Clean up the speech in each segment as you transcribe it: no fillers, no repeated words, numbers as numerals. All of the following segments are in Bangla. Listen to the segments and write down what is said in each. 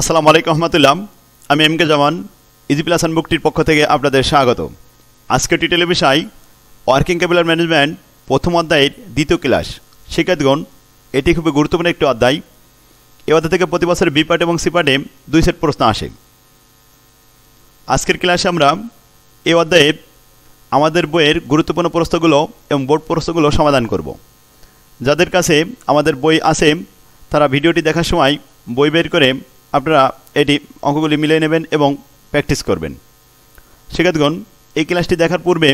আসসালামু আলাইকুম রহমতুল্লাহ। আমি এম কে জামান, ইজি প্লাস বুকটির পক্ষ থেকে আপনাদের স্বাগত। আজকের টিটেলের বিষয় ওয়ার্কিং ক্যাপিটাল ম্যানেজমেন্ট প্রথম অধ্যায়ের দ্বিতীয় ক্লাস। শিক্ষার্থীগণ, এটি খুবই গুরুত্বপূর্ণ একটি অধ্যায়। এই অধ্যায় থেকে প্রতি বছর বি পার্ট এবং সি পার্টে 2 সেট প্রশ্ন আসে। আজকের ক্লাসে আমরা এই অধ্যায়ে আমাদের বইয়ের গুরুত্বপূর্ণ প্রশ্নগুলো এবং বোর্ড প্রশ্নগুলো সমাধান করব। যাদের কাছে আমাদের বই আছে তারা ভিডিওটি দেখার সময় বই বের করে আপনারা এটি অঙ্কগুলি মিলিয়ে নেবেন এবং প্র্যাকটিস করবেন। শিক্ষার্থীগণ, এই ক্লাসটি দেখার পূর্বে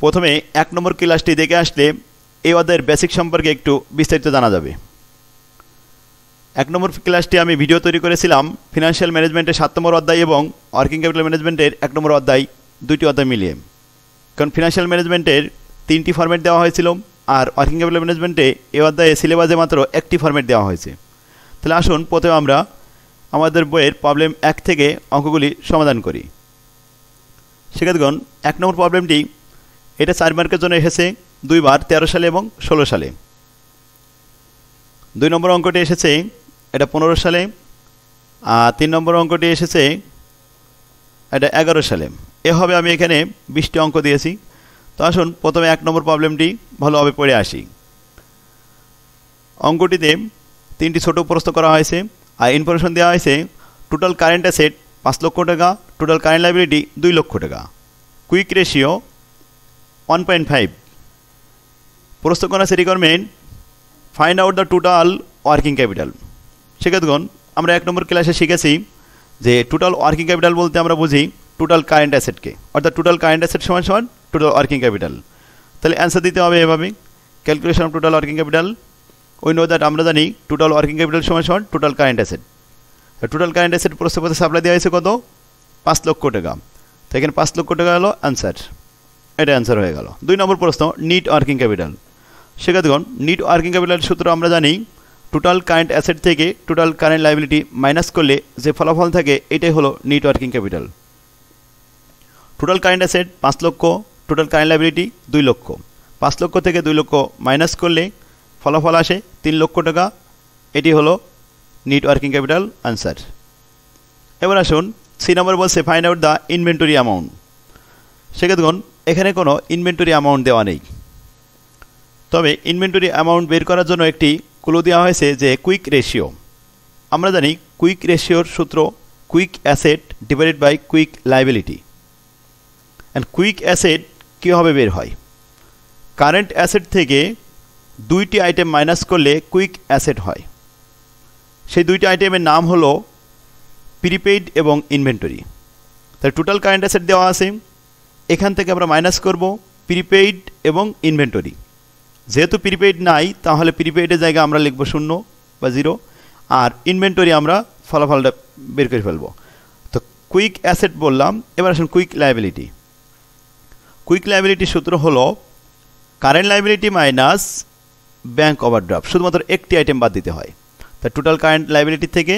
প্রথমে 1 নম্বর ক্লাসটি দেখে আসলে এই অধ্যায়ের বেসিক সম্পর্কে একটু বিস্তারিত জানা যাবে। 1 নম্বর ক্লাসটি আমি ভিডিও তৈরি করেছিলাম ফিনান্সিয়াল ম্যানেজমেন্টের 7 নম্বর অধ্যায় এবং ওয়ার্কিং ক্যাপিটাল ম্যানেজমেন্টের 1 নম্বর অধ্যায়, দুইটি অধ্যায় মিলিয়ে। কারণ ফিনান্সিয়াল ম্যানেজমেন্টের 3টি ফরম্যাট দেওয়া হয়েছিল আর ওয়ার্কিং ক্যাপিটাল ম্যানেজমেন্টে এই অধ্যায়ে সিলেবাসে মাত্র 1টি ফরম্যাট দেওয়া হয়েছে। তাহলে আসুন প্রথমে আমরা আমাদের বইয়ের প্রবলেম 1 থেকে অঙ্কগুলি সমাধান করি। শিক্ষার্থীগণ, 1 নম্বর প্রবলেমটি এটা 4 মার্কের জন্য এসেছে 2 বার, 13 সালে এবং 16 সালে। 2 নম্বর অঙ্কটি এসেছে এটা 15 সালে, আর 3 নম্বর অঙ্কটি এসেছে এটা 11 সালে। এভাবে আমি এখানে 20টি অঙ্ক দিয়েছি। তো আসুন প্রথমে 1 নম্বর প্রবলেমটি ভালোভাবে পড়ে আসি। অঙ্কটিতে 3টি ছোট প্রশ্ন করা হয়েছে আর ইনফরমেশন দেওয়া হয়েছে টোটাল কারেন্ট অ্যাসেট 5 লক্ষ টাকা, টোটাল কারেন্ট লাইবিলিটি 2 লক্ষ টাকা, কুইক রেশিও 1.5। প্রশ্ন করা আছে requirement find out the total working capital. শিক্ষার্থীগণ, আমরা 1 নম্বর ক্লাসে শিখেছি যে টোটাল ওয়ার্কিং ক্যাপিটাল বলতে আমরা বুঝি টোটাল কারেন্ট অ্যাসেটকে, অর্থাৎ টোটাল কারেন্ট অ্যাসেট সমান সমান টোটাল ওয়ার্কিং ক্যাপিটাল। তাহলে অ্যান্সার দিতে হবে এভাবে, calculation of total working capital. We know that, আমরা জানি টোটাল ওয়ার্কিং ক্যাপিটাল সমান সমান total current asset. Total current asset প্রশ্নপত্রে সাপ্লাই দেওয়া হয়েছে কত? 5 লক্ষ টাকা। তো এখানে 5 লক্ষ টাকা হলো অ্যান্সার, এটা অ্যান্সার হয়ে গেল। 2 নম্বর প্রশ্ন নিট ওয়ার্কিং ক্যাপিটাল। শিক্ষার্থীগণ, নিট ওয়ার্কিং ক্যাপিটাল সূত্র আমরা জানি টোটাল কারেন্ট অ্যাসেট থেকে টোটাল কারেন্ট লাইবিলিটি মাইনাস করলে যে ফলাফল থাকে এটাই হলো net working capital. Total current asset 5 lakh, total current liability 2 লক্ষ। 5 লক্ষ থেকে 2 লক্ষ মাইনাস করলে ফলাফল আসে 3 লক্ষ টাকা, এটি হলো নিট ওয়ার্কিং ক্যাপিটাল আনসার। এবার আসুন সি নম্বর বলছে find out the inventory amount. সেক্ষেত্রে এখানে কোনো ইনভেন্টরি অ্যামাউন্ট দেওয়া নেই, তবে ইনভেন্টরি অ্যামাউন্ট বের করার জন্য একটি ক্লু দেওয়া হয়েছে যে কুইক রেশিও। আমরা জানি কুইক রেশিওর সূত্র quick asset divided by quick liability. And quick asset কীভাবে বের হয়? কারেন্ট অ্যাসেট থেকে 2টি আইটেম মাইনাস করলে কুইক অ্যাসেট হয়। সেই 2টি আইটেমের নাম হলো প্রিপেইড এবং ইনভেন্টরি। তাই টোটাল কারেন্ট অ্যাসেট দেওয়া আছে, এখান থেকে আমরা মাইনাস করব প্রিপেইড এবং ইনভেন্টরি। যেহেতু প্রিপেইড নাই তাহলে প্রিপেইডের জায়গায় আমরা লিখব 0 বা 0, আর ইনভেন্টরি আমরা ফলাফলটা বের করে ফেলব। তো কুইক অ্যাসেট বললাম। এবার আসুন কুইক লাইবিলিটি। কুইক লাইবিলিটির সূত্র হলো current liability minus bank overdraft. শুধুমাত্র একটি আইটেম বাদ দিতে হয়। তাই টোটাল কারেন্ট লাইবিলিটি থেকে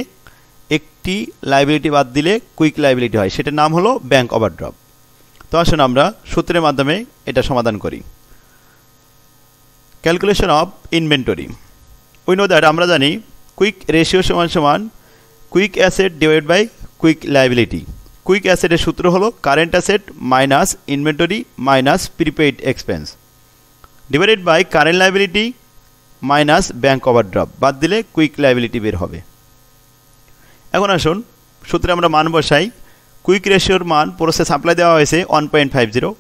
একটি লাইবিলিটি বাদ দিলে কুইক লাইবিলিটি হয়, সেটার নাম হলো ব্যাঙ্ক ওভারড্রাফট। তো আসুন আমরা সূত্রের মাধ্যমে এটা সমাধান করি। Calculation of inventory. We know that, আমরা জানি কুইক রেশিও সমান সমান quick asset divide by quick liability. Quick অ্যাসেটের সূত্র হলো current asset minus inventory minus prepaid expense divided by current liability minus bank overdraft, বাদ দিলে কুইক লাইবিলিটি বের হবে। এখন আসুন সূত্রে আমরা মান বসাই। কুইক রেশিওর মান প্রসেস সাপ্লাই দেওয়া হয়েছে 1.50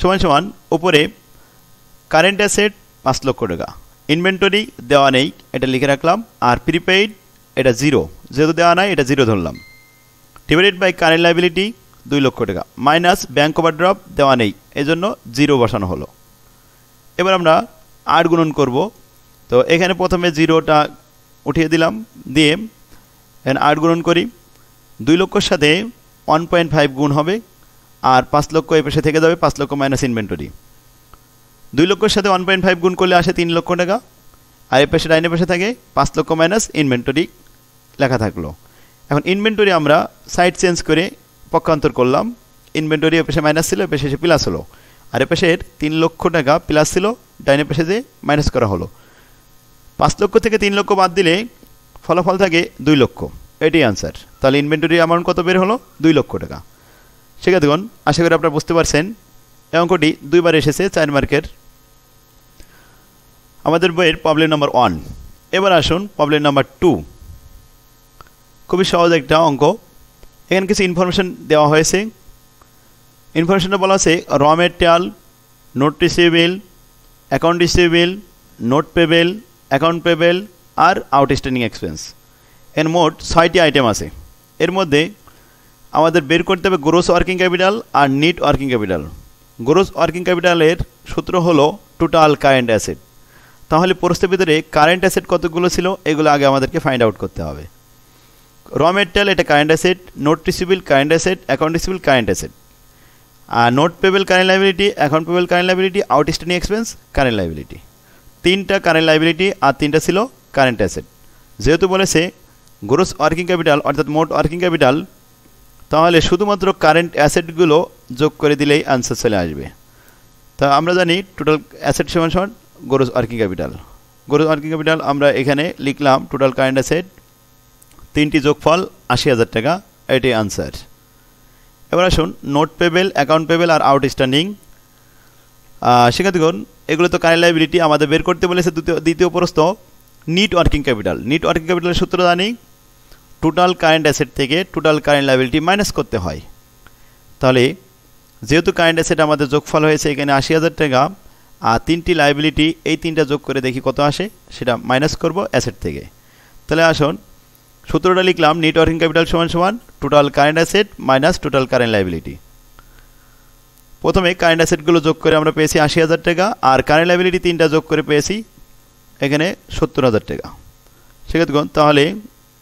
সমান সমান উপরে কারেন্ট অ্যাসেট 5 লক্ষ টাকা, ইনভেন্টরি দেওয়া নেই এটা লিখে রাখলাম, আর প্রিপেইড এটা 0, যেহেতু দেওয়া নাই এটা 0 ধরলাম, ডিভাইডেড বাই কারেন্ট লাইবিলিটি 2 লক্ষ টাকা মাইনাস ব্যাঙ্ক ওভারড্রাফট দেওয়া নেই, এজন্য 0 বসানো হলো। এবার আমরা 8 গুণন করব। তো এখানে প্রথমে 0টা উঠিয়ে দিলাম, দিয়ে এখানে 8 গুণন করি। 2 লক্ষর সাথে 1.5 গুণ হবে, আর 5 লক্ষ এই পাশে থেকে যাবে, 5 লক্ষ মাইনাস ইনভেন্টরি। 2 লক্ষর সাথে 1.5 গুণ করলে আসে 3 লক্ষ টাকা, আর এই পাশে ডাইনে পাশে থাকে 5 লক্ষ মাইনাস ইনভেন্টরি লেখা থাকলো। এখন ইনভেন্টরি আমরা সাইড চেঞ্জ করে পক্ষান্তর করলাম। ইনভেন্টরি এ পাশে মাইনাস ছিল, এ পাশে এসে প্লাস হলো, আর এ পাশের 3 লক্ষ টাকা প্লাস ছিল, ডাইনে পাশে যে মাইনাস করা হলো। 5 লক্ষ থেকে 3 লক্ষ বাদ দিলে ফলাফল থাকে 2 লক্ষ। এটি আনসার। তাহলে ইনভেন্টরি অ্যামাউন্ট কত বের হলো? 2 লক্ষ টাকা। শিক্ষার্থীগণ, আশা করি আপনারা বুঝতে পারছেন। এই অঙ্কটি 2 বার এসেছে 4 মার্কের আমাদের বইয়ের প্রবলেম নাম্বার 1। এবার আসুন প্রবলেম নাম্বার 2। খুবই সহজ একটা অঙ্ক। এখানে কিছু ইনফরমেশন দেওয়া হয়েছে। ইনফরমেশনটা বলা আছে raw material, note receivable, account receivable, note payable, account payable আর আউটস্ট্যান্ডিং এক্সপেন্স। এর মোট 6টি আইটেম আছে। এর মধ্যে আমাদের বের করতে হবে গ্রোস ওয়ার্কিং ক্যাপিটাল আর net working capital. Gross working ক্যাপিটালের সূত্র হলো টোটাল কারেন্ট অ্যাসেট। তাহলে প্রশ্নের ভিতরে কারেন্ট অ্যাসেট কতগুলো ছিল এগুলো আগে আমাদেরকে ফাইন্ড আউট করতে হবে। র মেটেরিয়াল এটা current asset, note receivable current asset, account receivable current asset, আর note payable current liability, account payable current liability, outstanding expense current liability. 3টা কারেন্ট লাইবিলিটি আর 3টা ছিল কারেন্ট অ্যাসেট। যেহেতু বলেছে গ্রোস ওয়ার্কিং ক্যাপিটাল অর্থাৎ মোট ওয়ার্কিং ক্যাপিটাল, তাহলে শুধুমাত্র কারেন্ট অ্যাসেটগুলো যোগ করে দিলেই আনসার চলে আসবে। তা আমরা জানি টোটাল অ্যাসেট সমান সমান gross working capital. Gross working capital আমরা এখানে লিখলাম টোটাল কারেন্ট অ্যাসেট, 3টি যোগফল 80,000 টাকা। এটি আনসার। এবার আসুন নোট পেবেল, অ্যাকাউন্ট পেবেল আর আউটস্ট্যান্ডিং। শিক্ষার্থীগণ, এগুলো তো কারেন্ট লাইবিলিটি। আমাদের বের করতে বলেছে দ্বিতীয় প্রশ্ন net working capital. Net working ক্যাপিটালের সূত্র জানি টোটাল কারেন্ট অ্যাসেট থেকে টোটাল কারেন্ট লাইবিলিটি মাইনাস করতে হয়। তাহলে যেহেতু কারেন্ট অ্যাসেট আমাদের যোগফল হয়েছে এখানে 80,000 টাকা, আর 3টি লাইবিলিটি, এই 3টা যোগ করে দেখি কত আসে, সেটা মাইনাস করব অ্যাসেট থেকে। তাহলে আসুন সূত্রটা লিখলাম নেট ওয়ার্কিং ক্যাপিটাল সমান সমান total current asset minus total current liability. প্রথমে কারেন্ট অ্যাসেটগুলো যোগ করে আমরা পেয়েছি 80,000 টাকা, আর কারেন্ট লাইবিলিটি 3টা যোগ করে পেয়েছি এখানে 70,000 টাকা। সেক্ষেত্রে তাহলে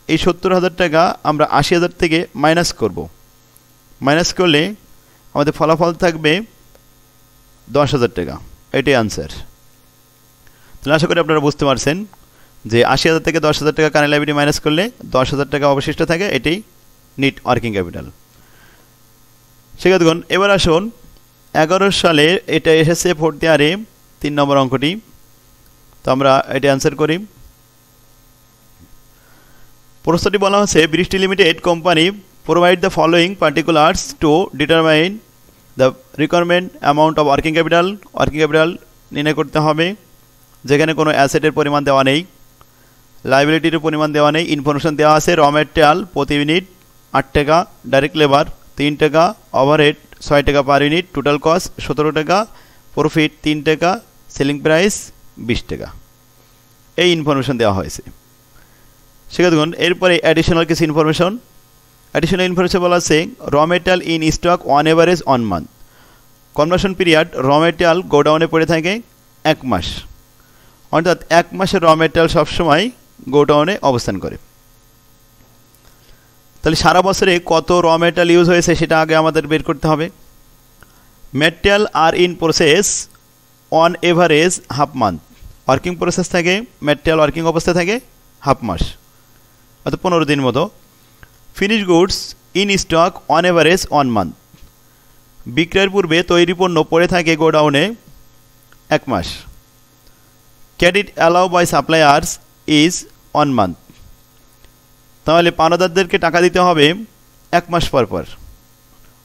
এই 70,000 টাকা আমরা 80,000 থেকে মাইনাস করব। মাইনাস করলে আমাদের ফলাফল থাকবে 10,000 টাকা। এটাই আনসার। তাহলে আশা করি আপনারা বুঝতে পারছেন যে 80,000 থেকে 10,000 টাকা কারেন্ট লাইবিলিটি মাইনাস করলে 10,000 টাকা অবশিষ্ট থাকে। এটাই নেট ওয়ার্কিং ক্যাপিটাল। শিক্ষার্থীগণ, এবার আসুন 11 সালে এটা এসেছে 4th ইয়ারে 3 নম্বর অঙ্কটি। তো আমরা এটা অ্যান্সার করি। প্রশ্নটি বলা হচ্ছে বৃষ্টি limited company provide the following particulars to determine the requirement amount of working capital. Working capital নির্ণয় করতে হবে যেখানে কোনো অ্যাসেটের পরিমাণ দেওয়া নেই, লাইবিলিটির পরিমাণ দেওয়া নেই। ইনফরমেশন দেওয়া আছে র মেটেরিয়াল প্রতি ইউনিট 8 টাকা, ডাইরেক্ট লেবার 3 টাকা, ওভারহেড 6 টাকা পার ইউনিট, টোটাল কস্ট 17 টাকা, প্রফিট 3 টাকা, সেলিং প্রাইস 20 টাকা। এই ইনফরমেশন দেওয়া হয়েছে। শিক্ষার্থীগণ, এরপরে অ্যাডিশনাল কিছু ইনফরমেশন। অ্যাডিশনাল ইনফরমেশন বলা আছে raw material in stock on average 1 month. Conversion period র মেটেরিয়াল গোডাউনে পড়ে থাকে 1 মাস, অর্থাৎ 1 মাসের র মেটেরিয়াল সবসময় গোডাউনে অবস্থান করে। তাহলে সারা বছরে কত র মেটেরিয়াল ইউজ হয়েছে সেটা আগে আমাদের বের করতে হবে। Material are in process on average half month. Working process থাকে, মেটেরিয়াল ওয়ার্কিং অবস্থায় থাকে হাফ মাস, অর্থাৎ 15 দিন মতো। Finish goods in stock on average 1 month. বিক্রয়ের পূর্বে তৈরি পণ্য পড়ে থাকে গোডাউনে 1 মাস। Credit allow by suppliers is 1 month. তাহলে পাওনাদারদেরকে টাকা দিতে হবে 1 মাস পর পর,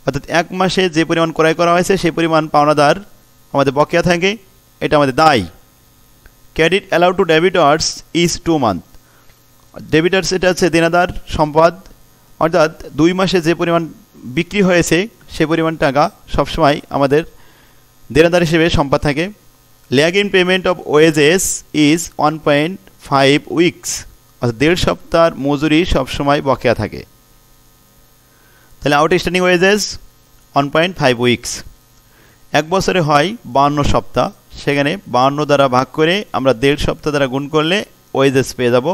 অর্থাৎ 1 মাসে যে পরিমাণ ক্রয় করা হয়েছে সেই পরিমাণ পাওনাদার আমাদের বকেয়া থাকে, এটা আমাদের দায়। Credit allow to debtors is 2 month. Debtors এটা হচ্ছে দেনাদার সম্পদ, অর্থাৎ 2 মাসে যে পরিমাণ বিক্রি হয়েছে সেই পরিমাণ টাকা সবসময় আমাদের দেনাদার হিসেবে সম্পদ থাকে। Lag in payment of wages is 1.5 weeks, অর্থাৎ 1.5 সপ্তাহের মজুরি সবসময় বকেয়া থাকে। তাহলে আউটস্ট্যান্ডিং ওয়েজেস 1.5 উইকস। 1 বছরে হয় 52 সপ্তাহ, সেখানে 52 দ্বারা ভাগ করে আমরা 1.5 সপ্তাহ দ্বারা গুণ করলে ওয়েজেস পেয়ে যাব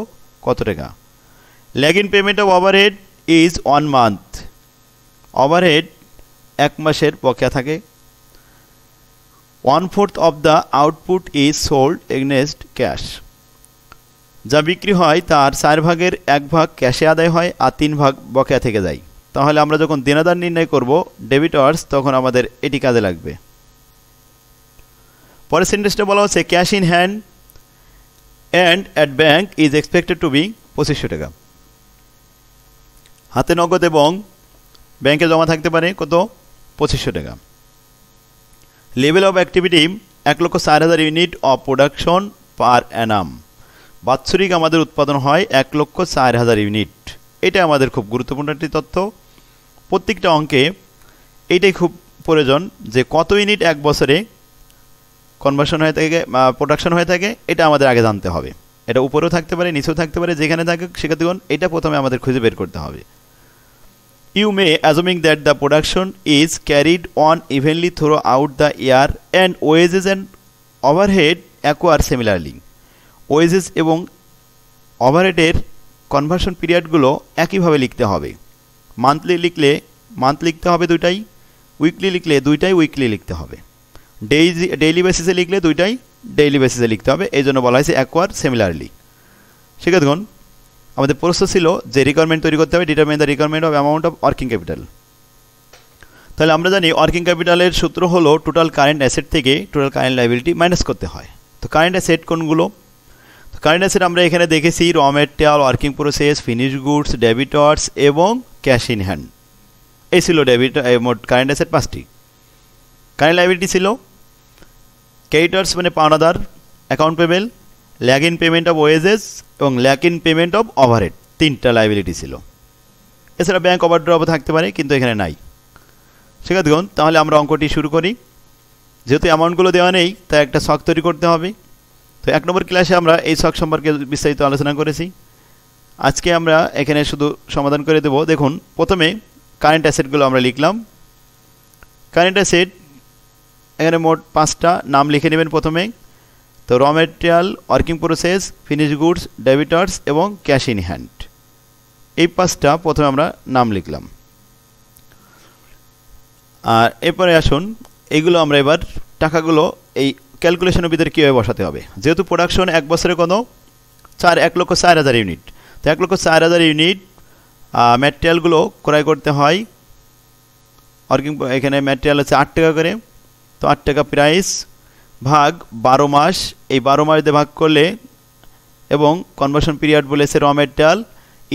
কত টাকা। Lag in payment of overhead is 1 month. Overhead 1 মাসের বকেয়া থাকে। 1/4 of the output is sold against cash. যা বিক্রি হয় তার 4 ভাগের 1 ভাগ ক্যাশে আদায় হয় আর 3 ভাগ বকেয়া থেকে যায়। তাহলে আমরা যখন দেনাদার নির্ণয় করব ডেবিটর্স, তখন আমাদের এটি কাজে লাগবে। পরের সেন্টেন্সটা বলা হচ্ছে cash in hand and at bank is expected to be 2500 টাকা। হাতে নগদ এবং ব্যাংকে জমা থাকতে পারে কত? 2500 টাকা। Level of activity 1,04,000 unit of production পার অ্যানাম। বাৎসরিক আমাদের উৎপাদন হয় 1,04,000 ইউনিট। এটা আমাদের খুব গুরুত্বপূর্ণ একটি তথ্য। প্রত্যেকটা অঙ্কে এইটাই খুব প্রয়োজন যে কত ইউনিট এক বছরে কনভার্সন হয়ে থাকে, প্রোডাকশন হয়ে থাকে, এটা আমাদের আগে জানতে হবে। এটা উপরেও থাকতে পারে, নিচেও থাকতে পারে, যেখানে থাকে শিক্ষার্থীগণ এটা প্রথমে আমাদের খুঁজে বের করতে হবে। You may assuming that the production is carried on evenly throughout the year and wages and overhead occur similarly. Wages এবং ওভারহেডের কনভার্সন পিরিয়ডগুলো একইভাবে লিখতে হবে। মান্থলি লিখলে মান্থ লিখতে হবে দুইটাই, উইকলি লিখলে দুইটাই উইকলি লিখতে হবে, ডেইলি বেসিসে লিখলে দুইটাই ডেইলি বেসিসে লিখতে হবে। এই জন্য বলা হয়েছে অ্যাকোয়ার সিমিলারলি। শিক্ষার্থীগণ, আমাদের প্রশ্ন ছিল যে রিকোয়ারমেন্ট তৈরি করতে হবে, determine the requirement of amount of working capital. তাহলে আমরা জানি ওয়ার্কিং ক্যাপিটালের সূত্র হলো টোটাল কারেন্ট অ্যাসেট থেকে টোটাল কারেন্ট লায়াবিলিটি মাইনাস করতে হয়। তো কারেন্ট অ্যাসেট কোনগুলো? তো কারেন্ট অ্যাসেট আমরা এখানে দেখেছি raw material, working process, finish goods, debtors এবং ক্যাশ ইন হ্যান্ড। এই ছিল মোট কারেন্ট অ্যাসেট 5টি। কারেন্ট লায়াবিলিটি ছিল ক্রেডিটর্স মানে পাওনাদার, account payable, lag in payment of wages এবং lag in payment of overhead, 3টা লায়াবিলিটি ছিল। এছাড়া ব্যাংক ওভারড্রাফটও থাকতে পারে, কিন্তু এখানে নাই। শিক্ষার্থীগণ, তাহলে আমরা অঙ্কটি শুরু করি। যেহেতু অ্যামাউন্টগুলো দেওয়া নেই তাই একটা ছক তৈরি করতে হবে। তো 1 নম্বর ক্লাসে আমরা এই ছক সম্পর্কে বিস্তারিত আলোচনা করেছি। আজকে আমরা এখানে শুধু সমাধান করে দেব। দেখুন, প্রথমে কারেন্ট অ্যাসেটগুলো আমরা লিখলাম। কারেন্ট অ্যাসেট এখানে মোট 5টা, নাম লিখে নেবেন প্রথমে। তো raw material, working process, finish goods, debtors এবং ক্যাশ ইন হ্যান্ড, এই 5টা প্রথমে আমরা নাম লিখলাম। আর এরপরে আসুন এইগুলো আমরা এবার টাকাগুলো এই ক্যালকুলেশনের ভিতরে কীভাবে বসাতে হবে। যেহেতু প্রোডাকশন এক বছরে কত? 1,04,000 ইউনিট। তো 1,04,000 ইউনিট ম্যাটেরিয়ালগুলো ক্রয় করতে হয়। ওয়ার্কিং এখানে ম্যাটেরিয়াল হচ্ছে 8 টাকা করে। তো 8 টাকা প্রাইস ভাগ 12 মাস, এই 12 মাস দিয়ে ভাগ করলে, এবং কনভার্সন পিরিয়ড বলেছে র material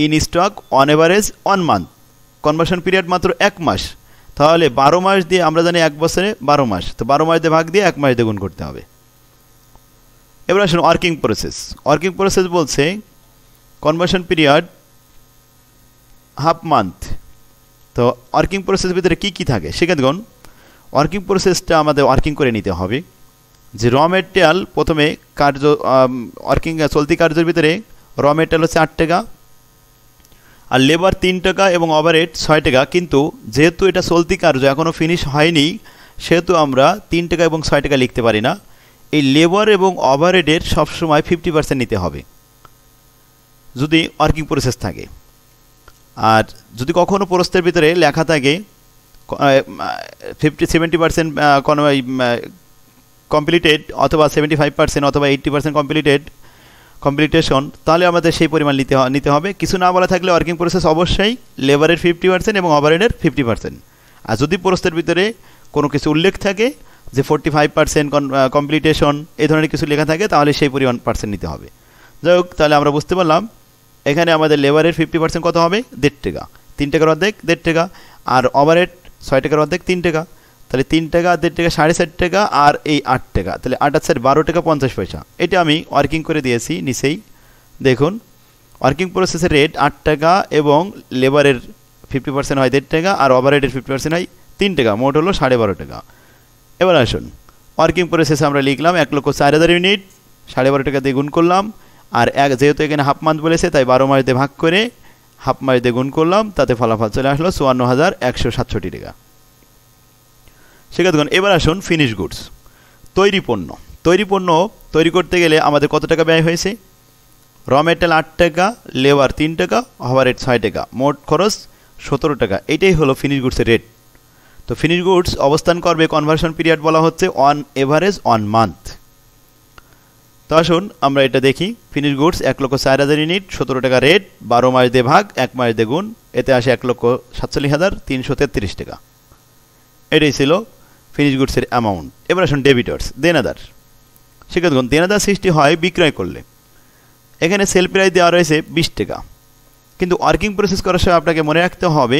in stock on average 1 month, conversion period মাত্র 1 মাস। তাহলে 12 মাস দিয়ে আমরা জানি এক বছরে 12 মাস, তো 12 মাস দিয়ে ভাগ দিয়ে 1 মাস দিয়ে গুণ করতে হবে। এবার আসুন ওয়ার্কিং প্রসেস। ওয়ার্কিং প্রসেস বলছে কনভার্সন পিরিয়ড হাফ মান্থ। তো ওয়ার্কিং প্রসেসের ভিতরে কী কী থাকে? শিক্ষার্থীগণ, ওয়ার্কিং প্রসেসটা আমাদের ওয়ার্কিং করে নিতে হবে। যে র ম্যাটেরিয়াল প্রথমে কার্য ওয়ার্কিং চলতি কার্যের ভিতরে র ম্যাটেরিয়াল হচ্ছে 8 টাকা, আর লেবার 3 টাকা এবং ওভারহেড 6 টাকা। কিন্তু যেহেতু এটা চলতি কার্য, এখনও ফিনিশ হয়নি, সেহেতু আমরা 3 টাকা এবং 6 টাকা লিখতে পারি না। এই লেবার এবং ওভারহেডের সবসময় 50% নিতে হবে যদি ওয়ার্কিং প্রসেস থাকে। আর যদি কখনও প্রস্তের ভিতরে লেখা থাকে 70% কমপ্লিটেড অথবা 75% অথবা 80% কমপ্লিটেশন, তাহলে আমাদের সেই পরিমাণ নিতে হবে। কিছু না বলা থাকলে ওয়ার্কিং প্রসেস অবশ্যই লেবারের 50% এবং ওভারহেডের 50%। আর যদি প্রস্তের ভিতরে কোনো কিছু উল্লেখ থাকে যে 45% কমপ্লিটেশন, এই ধরনের কিছু লেখা থাকে, তাহলে সেই পরিমাণ পার্সেন্ট নিতে হবে। যাই হোক, তাহলে আমরা বুঝতে পারলাম এখানে আমাদের লেবারের 50% কত হবে? 1.5 টাকা। 3 টাকার অর্ধেক 1.5 টাকা, আর ওভারহেড 6 টাকার অর্ধেক 3 টাকা। তাহলে 3 টাকা 1.5 টাকা 4.5 টাকা, আর এই 8 টাকা, তাহলে 8 আর 12 টাকা 50 পয়সা। এটা আমি ওয়ার্কিং করে দিয়েছি নিচেই। দেখুন, ওয়ার্কিং প্রসেসের রেট 8 টাকা এবং লেবারের 50% হয় 1.5 টাকা, আর ওভারহেডের 50% হয় 3 টাকা, মোট হলো 12.5 টাকা। এবার আসুন ওয়ার্কিং প্রসেসে আমরা লিখলাম 1,04,000 ইউনিট, 12.5 টাকা দিয়ে গুণ করলাম। আর যেহেতু এখানে হাফ মান্থ বলেছে, তাই 12 মাস দিয়ে ভাগ করে হাফ মাস দিয়ে গুণ করলাম, তাতে ফলাফল চলে আসলো 54,167 টাকা। শিক্ষার্থীগণ, এবার আসুন ফিনিশ গুডস, তৈরি পণ্য। তৈরি পণ্য তৈরি করতে গেলে আমাদের কত টাকা ব্যয় হয়েছে? র ম্যাটেরিয়াল 8 টাকা, লেবার 3 টাকা, ওভারহেড 6 টাকা, মোট খরচ 17 টাকা। এটাই হলো ফিনিশ গুডসের রেট। তো ফিনিশ গুডস অবস্থান করবে, কনভার্সন পিরিয়ড বলা হচ্ছে অন এভারেজ 1 মান্থ। তো আসুন আমরা এটা দেখি। ফিনিশ গুডস 1,04,000 ইউনিট, 17 টাকা রেট, 12 মাস দিয়ে ভাগ, 1 মাস দিয়ে গুণ, এতে আসে 1,47,333 টাকা। এটাই ছিল ফিনিশ গুডসের অ্যামাউন্ট। এবার আসুন ডেবিটর্স, দেনাদার। শিক্ষার্থীগণ, দেনাদার সৃষ্টি হয় বিক্রয় করলে। এখানে সেল প্রাইস দেওয়া রয়েছে 20 টাকা, কিন্তু ওয়ার্কিং প্রসেস করার সময় আপনাকে মনে রাখতে হবে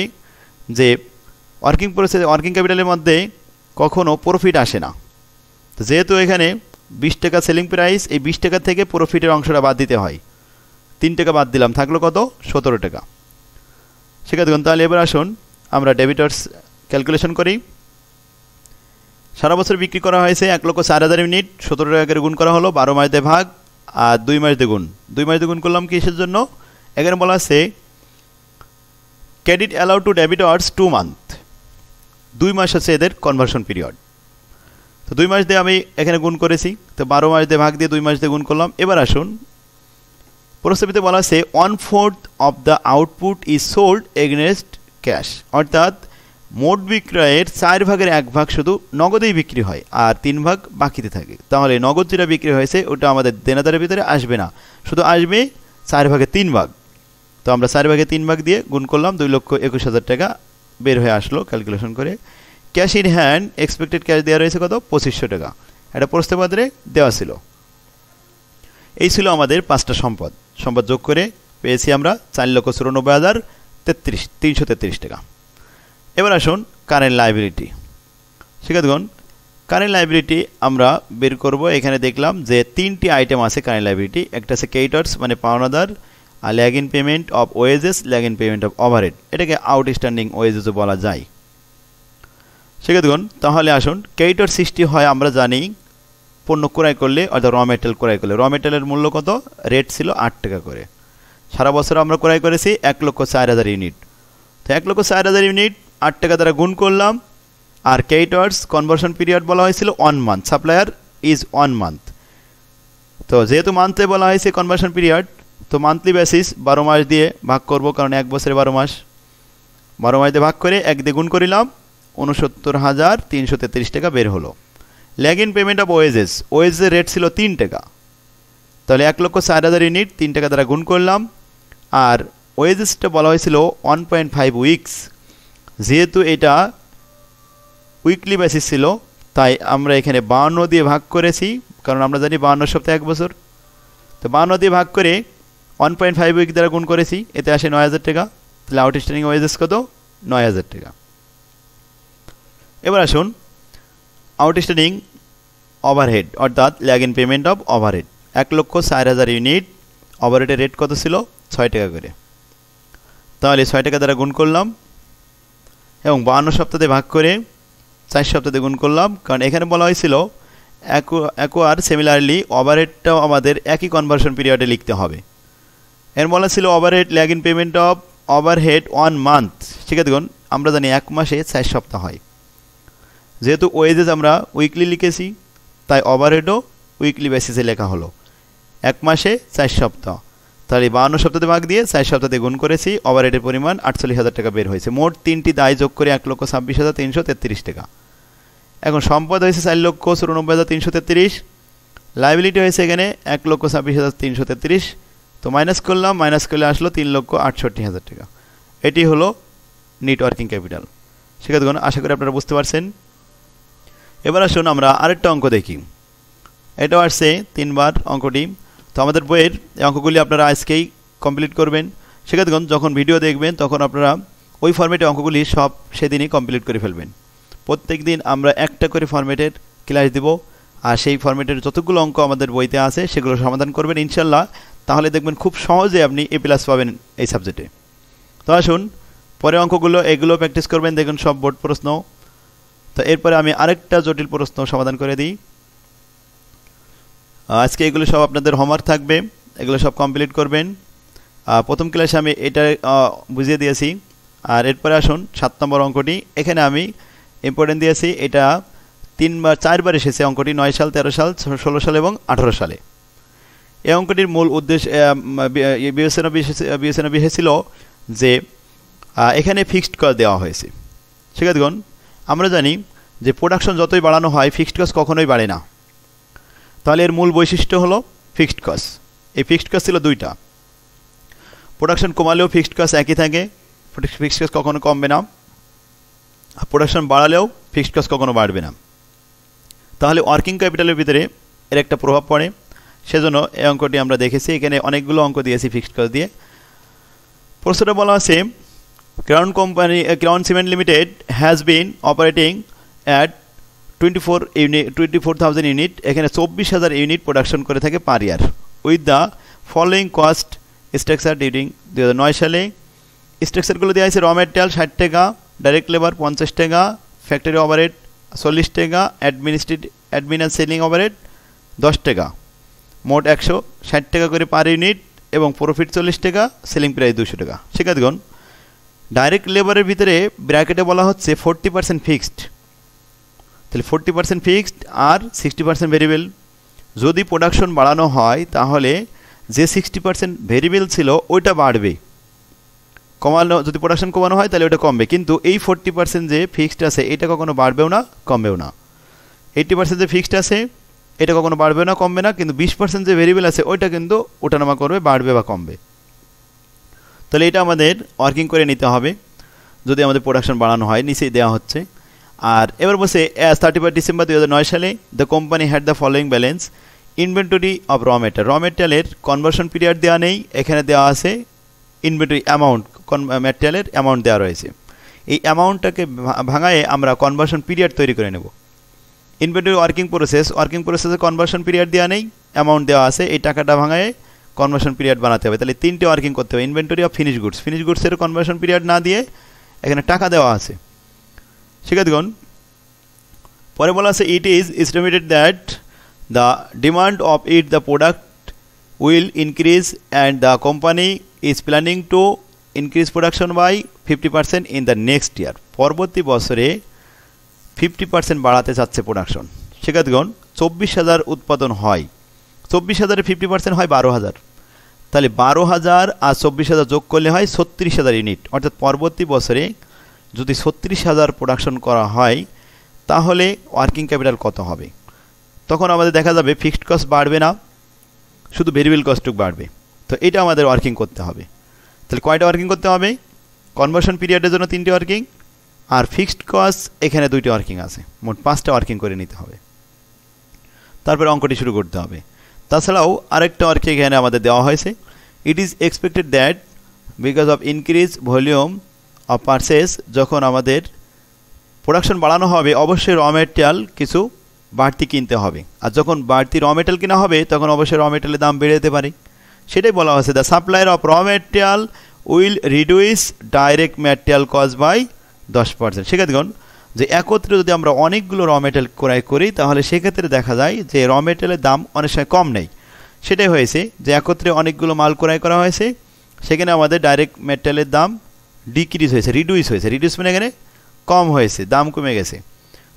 যে ওয়ার্কিং ক্যাপিটালের মধ্যে কখনো প্রফিট আসে না। তো যেহেতু এখানে 20 টাকা সেলিং প্রাইস, এই 20 টাকা থেকে প্রফিটের অংশটা বাদ দিতে হয়। 3 টাকা বাদ দিলাম, থাকলো কত? 17 টাকা। শিক্ষার্থীগণ, তাহলে এবার আসুন আমরা ডেবিটর্স ক্যালকুলেশন করি। সারা বছর বিক্রি করা হয়েছে 1,04,000 ইউনিট, 17 টাকা করে গুণ করা হলো, 12 মাস দিয়ে ভাগ আর 2 মাস দিয়ে গুণ। 2 মাস দিয়ে গুণ করলাম কিসের জন্য? এখানে বলা আছে ক্রেডিট অ্যালাউড টু ডেবিটর্স 2 মান্থ, 2 মাস হচ্ছে এদের কনভার্সন পিরিয়ড। তো 2 মাস দিয়ে আমি এখানে গুণ করেছি, তো 12 মাস দিয়ে ভাগ দিয়ে 2 মাস দিয়ে গুণ করলাম। এবার আসুন প্রস্তাবিতে বলা আছে 1/4 of the output is sold against cash, অর্থাৎ মোট বিক্রয়ের 4 ভাগের 1 ভাগ শুধু নগদেই বিক্রি হয় আর 3 ভাগ বাকিতে থাকে। তাহলে নগদ যেটা বিক্রি হয়েছে ওটা আমাদের দেনাদারের ভিতরে আসবে না, শুধু আসবে 4 ভাগের 3 ভাগ। তো আমরা 4 ভাগের 3 ভাগ দিয়ে গুণ করলাম, 2,21,000 টাকা বের হয়ে আসলো ক্যালকুলেশন করে। Cash in hand expected cash দেওয়া রয়েছে কত? 2500 টাকা। এটা প্রস্তাবপত্রে দেওয়া ছিল। এই ছিল আমাদের 5টা সম্পদ যোগ করে পেয়েছি আমরা 4,94,333 টাকা। এবার আসুন কারেন্ট লাইবিলিটি। শিক্ষার্থীগণ, কারেন্ট লাইবিলিটি আমরা বের করব। এখানে দেখলাম যে 3টি আইটেম আছে কারেন্ট লাইবিলিটি। একটা আছে ক্রেডিটর্স মানে পাওনাদার, আর lag in payment of wages, lag in payment of overhead, এটাকে আউটস্ট্যান্ডিং ওয়েজেসও বলা যায়। শিক্ষার্থীগণ, তাহলে আসুন ক্রেডিটর সৃষ্টি হয় আমরা জানি পণ্য ক্রয় করলে, অর্থাৎ র মেটেরিয়াল ক্রয় করলে। র মেটেরিয়ালের মূল্য কত? রেট ছিল 8 টাকা করে। সারা বছর আমরা ক্রয় করেছি 1,04,000 ইউনিট। তো 1,04,000 ইউনিট 8 টাকা দ্বারা গুণ করলাম। আর ক্রেডিটর্স কনভার্সন পিরিয়ড বলা হয়েছিল 1 মান্থ, সাপ্লায়ার ইজ 1 মান্থ। তো যেহেতু মান্থে বলা হয়েছে কনভার্সন পিরিয়ড, তো মান্থলি বেসিস 12 মাস দিয়ে ভাগ করব, কারণ 1 বছরে 12 মাস। 12 মাস দিয়ে ভাগ করে 1 দিয়ে গুণ করিলাম, 69,333 টাকা বের হলো। ল্যাগ ইন পেমেন্ট অফ ওয়েজের রেট ছিল 3 টাকা। তাহলে 1,04,000 ইউনিট 3 টাকা দ্বারা গুণ করলাম। আর ওয়েজেসটা বলা হয়েছিল 1.5 উইকস। যেহেতু এটা উইকলি বেসিস ছিল, তাই আমরা এখানে 52 দিয়ে ভাগ করেছি, কারণ আমরা জানি 52 সপ্তাহে 1 বছর। তো 52 দিয়ে ভাগ করে 1.5 উইক দ্বারা গুণ করেছি, এতে আসে 9,000 টাকা। তাহলে আউটস্ট্যান্ডিং ওয়েজেস কত? 9,000 টাকা। এবার আসুন আউটস্ট্যান্ডিং ওভারহেড, অর্থাৎ lag in payment of overhead. 1,04,000 unit, ওভারহেডের রেট কত ছিল? 6 টাকা করে। তাহলে 6 টাকা দ্বারা গুণ করলাম এবং 52 সপ্তাহে ভাগ করে 4 সপ্তাহে গুণ করলাম, কারণ এখানে বলা হয়েছিল একোয়ার সিমিলারলি ওভারহেডটাও আমাদের একই কনভার্সন পিরিয়ডে লিখতে হবে। এর বলা ছিল overhead lag in payment of overhead 1 month. শিক্ষার্থীগণ, আমরা জানি 1 মাসে 4 সপ্তাহ হয়। যেহেতু ওয়েজেস আমরা উইকলি লিখেছি, তাই ওভারহেডও উইকলি বেসিসে লেখা হলো। 1 মাসে 4 সপ্তাহ, তাহলে 52 সপ্তাহে ভাগ দিয়ে 4 সপ্তাহে গুণ করেছি, ওভারহেডের পরিমাণ 48,000 টাকা বের হয়েছে। মোট 3টি দায় যোগ করে 1,26,333 টাকা। এখন সম্পদ হয়েছে 4,94,333, লাইবিলিটি হয়েছে এখানে 1,26,333। তো মাইনাস করলাম, মাইনাস করলে আসলো 3,68,000 টাকা। এটি হলো নেট ওয়ার্কিং ক্যাপিটাল। শিক্ষার্থীগণ, আশা করি আপনারা বুঝতে পারছেন। এবার আসুন আমরা আরেকটা অঙ্ক দেখি। এটাও আসছে 3 বার অঙ্কটি। তো আমাদের বইয়ের এই অঙ্কগুলি আপনারা আজকেই কমপ্লিট করবেন। শিক্ষার্থীগণ, যখন ভিডিও দেখবেন তখন আপনারা ওই ফরম্যাটে অঙ্কগুলি সব সেদিনই কমপ্লিট করে ফেলবেন। প্রত্যেক দিন আমরা একটা করে ফরম্যাটের ক্লাস দিব, আর সেই ফরম্যাটের যতগুলো অঙ্ক আমাদের বইতে আছে সেগুলো সমাধান করবেন ইনশাল্লাহ। তাহলে দেখবেন খুব সহজে আপনি A+ পাবেন এই সাবজেক্টে। তো আসুন পরে অঙ্কগুলো এগুলো প্র্যাকটিস করবেন, দেখুন সব বোর্ড প্রশ্ন। তো এরপরে আমি আরেকটা জটিল প্রশ্ন সমাধান করে দিই। আজকে এগুলো সব আপনাদের হোমওয়ার্ক থাকবে, এগুলো সব কমপ্লিট করবেন। প্রথম ক্লাসে আমি এটা বুঝিয়ে দিয়েছি। আর এরপরে আসুন 7 নম্বর অঙ্কটি। এখানে আমি ইম্পর্টেন্ট দিয়েছি, এটা 4বার এসেছে অঙ্কটি, 9 সাল, 13 সাল, 16 সাল এবং 18 সালে। এই অঙ্কটির মূল উদ্দেশ্য বিবেচনা বিষয় ছিল যে এখানে ফিক্সড কস্ট দেওয়া হয়েছে। শিক্ষার্থীগণ, আমরা জানি যে প্রোডাকশন যতই বাড়ানো হয় ফিক্সড কস্ট কখনোই বাড়ে না। তাহলে এর মূল বৈশিষ্ট্য হলো ফিক্সড কস্ট। এই ফিক্সড কস্ট ছিল 2টা। প্রোডাকশন কমালেও ফিক্সড কস্ট একই থাকে, ফিক্সড কস্ট কখনো কমবে না। আর প্রোডাকশন বাড়ালেও ফিক্সড কস্ট কখনো বাড়বে না। তাহলে ওয়ার্কিং ক্যাপিটালের ভিতরে এর একটা প্রভাব পড়ে, সেজন্য এই অঙ্কটি আমরা দেখেছি। এখানে অনেকগুলো অঙ্ক দিয়েছি ফিক্সড কস্ট দিয়ে। প্রশ্নটা বলা আছে Crown Cement Limited has been operating at 24,000 unit, এখানে 24,000 ইউনিট প্রোডাকশন করে থাকে per year with the following cost structure during 2009 সালে। স্ট্রাকচারগুলো দেওয়া হয়েছে র মেটেরিয়াল 60 টাকা, ডাইরেক্ট লেবার 50 টাকা, ফ্যাক্টরি ওভারহেড 40 টাকা, অ্যাডমিন অ্যান্ড সেলিং ওভারহেড 10 টাকা, মোট 160 টাকা করে পার ইউনিট এবং প্রফিট 40 টাকা, সেলিং প্রাইস 200 টাকা। শিক্ষার্থীগণ, ডাইরেক্ট লেবারের ভিতরে ব্র্যাকেটে বলা হচ্ছে 40% ফিক্সড, তাহলে 40% ফিক্সড আর 60% ভেরিয়েবল। যদি প্রোডাকশন বাড়ানো হয় তাহলে যে 60% ভেরিয়েবল ছিল ওইটা বাড়বে, কমানো যদি প্রোডাকশন কমানো হয় তাহলে ওটা কমবে, কিন্তু এই 40% যে ফিক্সড আছে এটা কখনো বাড়বেও না কমবেও না। 80% যে ফিক্সড আছে এটা কখনো বাড়বে না কমবে না, কিন্তু 20% যে ভেরিয়েবল আছে ওইটা কিন্তু ওঠানামা করবে, বাড়বে বা কমবে। তাহলে এটা আমাদের ওয়ার্কিং করে নিতে হবে যদি আমাদের প্রোডাকশন বাড়ানো হয়, নিচেই দেওয়া হচ্ছে। আর এবার বসে 31 ডিসেম্বর 2009 সালে the company had the following balance inventory of র মেটেরিয়ালের কনভার্সন পিরিয়ড দেওয়া নেই, এখানে দেওয়া আছে ইনভেন্টরি অ্যামাউন্ট, ম্যাটেরিয়ালের অ্যামাউন্ট দেওয়া রয়েছে। এই অ্যামাউন্টটাকে ভাঙায়ে আমরা কনভার্সন পিরিয়ড তৈরি করে নেব। ইনভেন্টরি ওয়ার্কিং প্রসেসে কনভার্সন পিরিয়ড দেওয়া নেই, অ্যামাউন্ট দেওয়া আছে, এই টাকাটা ভাঙায়ে কনভার্সন পিরিয়ড বানাতে হবে। তাহলে তিনটে ওয়ার্কিং করতে হবে। ইনভেন্টরি অফ ফিনিশ গুডসের কনভার্সন পিরিয়ড না দিয়ে এখানে টাকা দেওয়া আছে। শিক্ষার্থীগণ, পরে বলা আছে it is estimated that the demand of the product will increase and the company is planning to increase production by 50% in the next year. পরবর্তী বছরে 50% বাড়াতে চাচ্ছে প্রোডাকশন। শিক্ষার্থীগণ, 24,000 উৎপাদন হয়, 24,000-এ 50% হয় 12,000, তাহলে 12,000 আর 24,000 যোগ করলে হয় 36,000 ইউনিট। অর্থাৎ পরবর্তী বছরে যদি 36,000 প্রোডাকশন করা হয় তাহলে ওয়ার্কিং ক্যাপিটাল কত হবে? তখন আমাদের দেখা যাবে ফিক্সড কস্ট বাড়বে না, শুধু ভেরিয়েবল কস্টটুকু বাড়বে। তো এটা আমাদের ওয়ার্কিং করতে হবে। তাহলে কয়টা ওয়ার্কিং করতে হবে? কনভার্সন পিরিয়ডের জন্য 3টে ওয়ার্কিং, আর ফিক্সড কস্ট এখানে 2টে ওয়ার্কিং আছে, মোট 5টা ওয়ার্কিং করে নিতে হবে। তারপরে অঙ্কটি শুরু করতে হবে। তাছাড়াও আরেকটা ওয়ার্কিং এখানে আমাদের দেওয়া হয়েছে, it is expected that because of increase volume of purchase, যখন আমাদের প্রোডাকশন বাড়ানো হবে অবশ্যই র মেটেরিয়াল কিছু বাড়তি কিনতে হবে, আর যখন বাড়তি র মেটেরিয়াল কেনা হবে তখন অবশ্যই র মেটেরিয়ালের দাম বেড়ে যেতে পারে। সেটাই বলা হয়েছে the supplier of raw material will reduce direct material cost by 10%। শিক্ষার্থীগণ, যে একত্রে যদি আমরা অনেকগুলো র মেটেরিয়াল ক্রয় করি তাহলে সেক্ষেত্রে দেখা যায় যে র মেটেরিয়ালের দাম অনেক সময় কম নেই। সেটাই হয়েছে যে একত্রে অনেকগুলো মাল ক্রয় করা হয়েছে, সেখানে আমাদের ডাইরেক্ট ম্যাটেরিয়ালের দাম ডিক্রিজ হয়েছে, রিডিউস মানে এখানে কম হয়েছে, দাম কমে গেছে।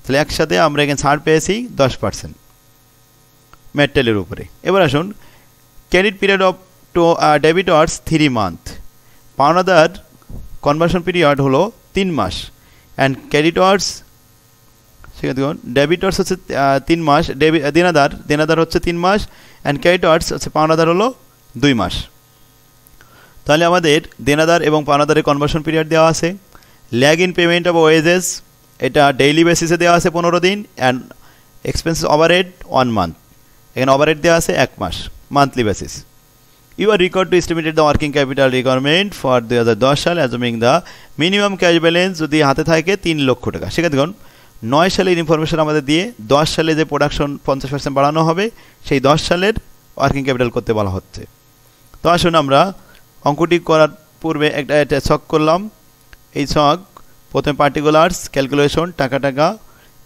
তাহলে একসাথে আমরা এখানে ছাড় পেয়েছি 10% ম্যাটেরিয়ালের উপরে। এবার আসুন, credit period of to debtors 3 month, পাওনাদার কনভার্সন পিরিয়ড হলো 3 মাস, অ্যান্ড ক্রেডিটর্স ডেবিটর্স হচ্ছে 3 মাস, দেনাদার হচ্ছে 3 মাস, অ্যান্ড ক্রেডিটর্স হচ্ছে পাওনাদার হলো 2 মাস। তাহলে আমাদের দেনাদার এবং পাওনাদারের কনভার্সন পিরিয়ড দেওয়া আছে। Lag in payment of wages, এটা ডেইলি বেসিসে দেওয়া আছে 15 দিন, অ্যান্ড এক্সপেন্সেস ওভারহেড 1 মান্থ, এখানে ওভারহেড দেওয়া আছে 1 মাস, monthly basis. You are required to estimated the working capital requirement for 2010 সাল assuming the minimum cash balance যদি হাতে থাকে 3 লক্ষ টাকা। সেক্ষেত্রে 9 সালের ইনফরমেশন আমাদের দিয়ে 10 সালে যে প্রোডাকশন 50% বাড়ানো হবে সেই 10 সালের ওয়ার্কিং ক্যাপিটাল করতে বলা হচ্ছে। তো আসুন আমরা অঙ্কটি করার পূর্বে একটা ছক করলাম। এই ছক প্রথমে পার্টিকুলার্স, ক্যালকুলেশন, টাকা।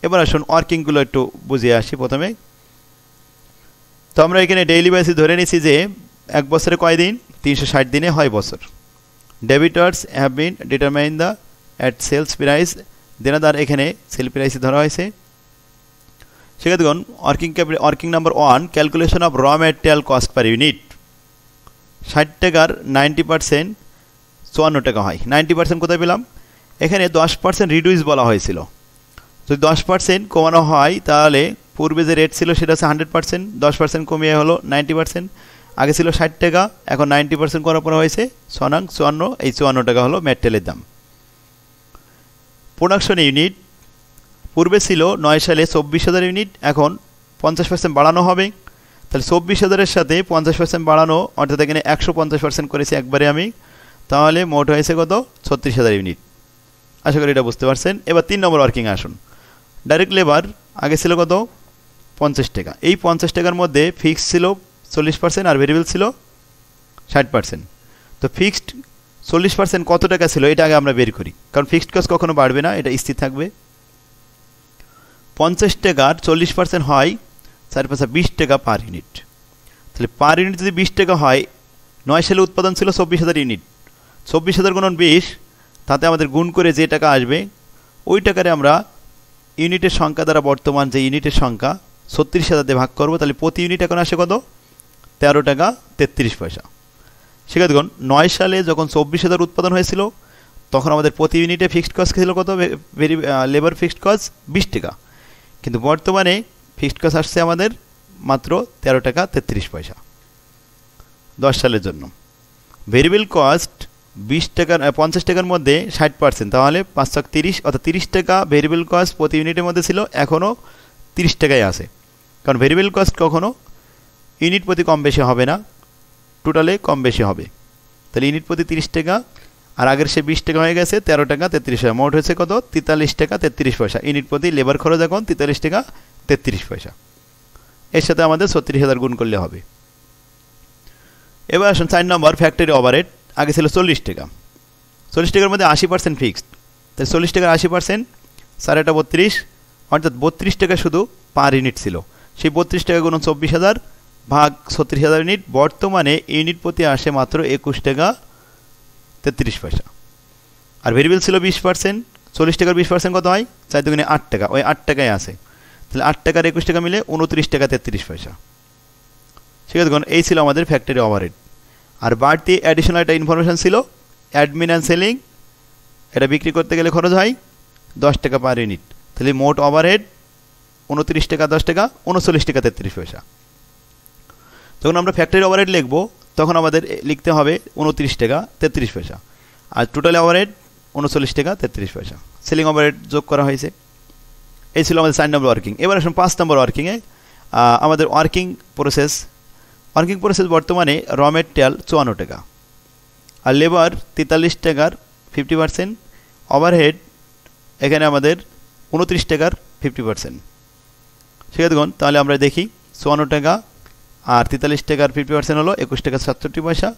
এবার আসুন ওয়ার্কিংগুলো একটু বুঝিয়ে আসি প্রথমে। তো আমরা এখানে ডেইলি বেসিস ধরে নিছি যে 1 বছরে কয় দিন? 360 দিনে হয় বছর। Debtors have been determine the at sales price, দেনাদার এখানে সেল প্রাইসে ধরা হয়েছে। সেক্ষেত্রে working number 1, calculation of raw material cost per unit. 60 টাকার 90% 54 টাকা হয়। 90% কোথায় পেলাম? এখানে 10% রিডিউস বলা হয়েছিল। যদি 10% কমানো হয় তাহলে পূর্বে যে রেট ছিল সেটা হচ্ছে 100%, 10% কমিয়ে হলো 90%। আগে ছিল 60 টাকা, এখন 90% করার পর হয়েছে 54, এই 54 টাকা হলো ম্যাটেরিয়ালের দাম। প্রোডাকশন ইউনিট পূর্বে ছিল 9 সালে 24,000 ইউনিট, এখন 50% বাড়ানো হবে, তাহলে 24,000-এর সাথে 50% বাড়ানো, অর্থাৎ এখানে 150% করেছি একবারে আমি, তাহলে মোট হয়েছে কত? 36,000 ইউনিট। আশা করি এটা বুঝতে পারছেন। এবার 3 নম্বর ওয়ার্কিংয়ে আসুন। ডাইরেক্ট লেবার আগে ছিল কত? 50 টাকা। এই 50 টাকার মধ্যে ফিক্সড ছিল 40% আর ভেরিয়েবল ছিল 60%। তো ফিক্সড 40% কত টাকা ছিল এটা আগে আমরা বের করি, কারণ ফিক্সড কস্ট কখনো বাড়বে না, এটা স্থির থাকবে। 50 টাকার 40% হয় 4×5 টাকা পার ইউনিট। তাহলে পার ইউনিট যদি 20 টাকা হয়, 9 সালে উৎপাদন ছিল 24,000 ইউনিট, 24,000 গুণন 20, তাতে আমাদের গুণ করে যে টাকা আসবে ওই টাকারে আমরা ইউনিটের সংখ্যা দ্বারা বর্তমান যে ইউনিটের সংখ্যা 36,000 দিয়ে ভাগ করবো। তাহলে প্রতি ইউনিট এখন আসে কত? 13 টাকা 33 পয়সা। সেক্ষেত্রে দেখুন 9 সালে যখন 24,000 উৎপাদন হয়েছিল তখন আমাদের প্রতি ইউনিটে ফিক্সড কস্ট ছিল কত? লেবার ফিক্সড কস্ট 20 টাকা, কিন্তু বর্তমানে ফিক্সড কস্ট আসছে আমাদের মাত্র 13 টাকা 33 পয়সা 10 সালের জন্য। ভেরিয়েবল কস্ট 20 টাকার 50 টাকার মধ্যে 60%, তাহলে 530, অর্থাৎ 30 টাকা ভেরিয়েবল কস্ট প্রতি ইউনিটের মধ্যে ছিল, এখনও 30 টাকায় আছে। কারণ ভেরিয়েবল কস্ট কখনো ইউনিট প্রতি কম বেশি হবে না, টোটালে কম বেশি হবে। তাহলে ইউনিট প্রতি 30 টাকা, আর আগের সে 20 টাকা হয়ে গেছে 13 টাকা 33 পয়সা, মোট হয়েছে কত? 43 টাকা 33 পয়সা ইউনিট প্রতি। লেবার খরচ এখন 43 টাকা 33 পয়সা। এর সাথে আমাদের 36,000 গুণ করলে হবে। এবার আসুন 4 নম্বর, ফ্যাক্টরি ওভারহেড। আগে ছিল 40 টাকা, 40 টাকার মধ্যে 80% ফিক্সড। তাই 40 টাকার 80%, 4×8 = 32, অর্থাৎ 32 টাকা শুধু পার ইউনিট ছিল। সেই 32 টাকা গুণ 24,000 ভাগ 36,000 ইউনিট, বর্তমানে ইউনিট প্রতি আসে মাত্র 21 টাকা 33 পয়সা। আর ভেরিয়েবল ছিল 20%, 40 টাকার 20% কত হয়? 4 দুগুণে 8 টাকা, ওই 8 টাকায় আসে। তাহলে 8 টাকার 21 টাকা মিলে 29 টাকা 33 পয়সা। সেক্ষেত্রে দেখুন এই ছিল আমাদের ফ্যাক্টরি ওভারহেড। আর বাড়তি অ্যাডিশনাল একটা ইনফরমেশান ছিল, অ্যাডমিন অ্যান্ড সেলিং, এটা বিক্রি করতে গেলে খরচ হয় 10 টাকা পার ইউনিট। তাহলে মোট ওভারহেড 29 টাকা 10 টাকা 39 টাকা 33 পয়সা। যখন আমরা ফ্যাক্টরি ওভারহেড লিখব তখন আমাদের লিখতে হবে 29 টাকা 33 পয়সা, আর টোটাল ওভারহেড 39 টাকা 33 পয়সা। সেলিং ওভারহেড যোগ করা হয়েছে। এই ছিল আমাদের 4 নম্বর ওয়ার্কিং। এবার আসুন 5 নম্বর ওয়ার্কিংয়ে। আমাদের ওয়ার্কিং প্রসেস বর্তমানে র মেটেরিয়াল 54 টাকা, আর লেবার 43 টাকার 50%, ওভারহেড এখানে আমাদের 29 টাকার 50%। সেক্ষেত্রে দেখুন তাহলে আমরা দেখি 54 টাকা আর 43 টাকার 50% হলো 21 টাকা 67 পয়সা,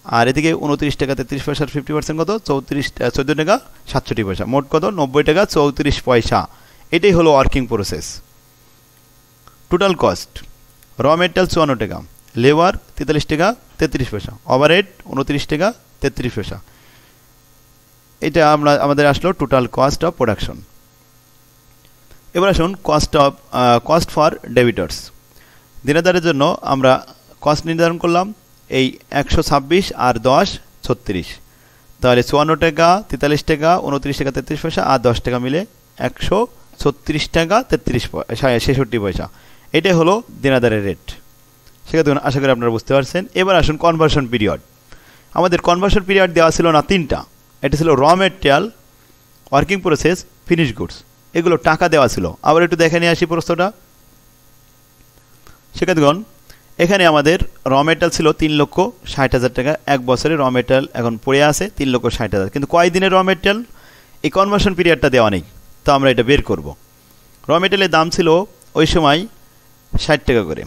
আর এদিকে 29 টাকা 33 পয়সার 50% কত? 14 টাকা 67 পয়সা, মোট কত? 90 টাকা 34 পয়সা। এটাই হলো ওয়ার্কিং প্রসেস। টোটাল কস্ট, র মেটেরিয়াল 54 টাকা, লেবার 43 টাকা 33 পয়সা, ওভারহেড 29 টাকা 33 পয়সা। এটা আমাদের আসলো টোটাল কস্ট অফ প্রোডাকশন। এবার আসুন কস্ট ফর ডেবিটর্স। দেনাদারের জন্য আমরা কস্ট নির্ধারণ করলাম এই 126 আর 10 36, তাহলে 54 টাকা 43 টাকা 29 টাকা 33 পয়সা আর 10 টাকা মিলে 136 টাকা 63 পয়সা। এটাই হলো দেনাদারের রেট। সেক্ষেত্রে আশা করি আপনারা বুঝতে পারছেন। এবার আসুন কনভার্সন পিরিয়ড। আমাদের কনভার্সন পিরিয়ড দেওয়া ছিল না 3টা, এটা ছিল র material, working process, finish goods, এগুলো টাকা দেওয়া ছিল। আবার একটু দেখে নিয়ে আসি প্রশ্নটা। সেক্ষেত্রে এখানে আমাদের র মেটেরিয়াল ছিল 3,60,000 টাকা, এক বছরের র মেটেরিয়াল এখন পড়ে আছে 3,60,000, কিন্তু কয় দিনের র মেটেরিয়াল? এই কনভার্সন পিরিয়ডটা দেওয়া নেই, তো আমরা এটা বের করব। র মেটেরিয়ালের দাম ছিল ওই সময় 60 টাকা করে,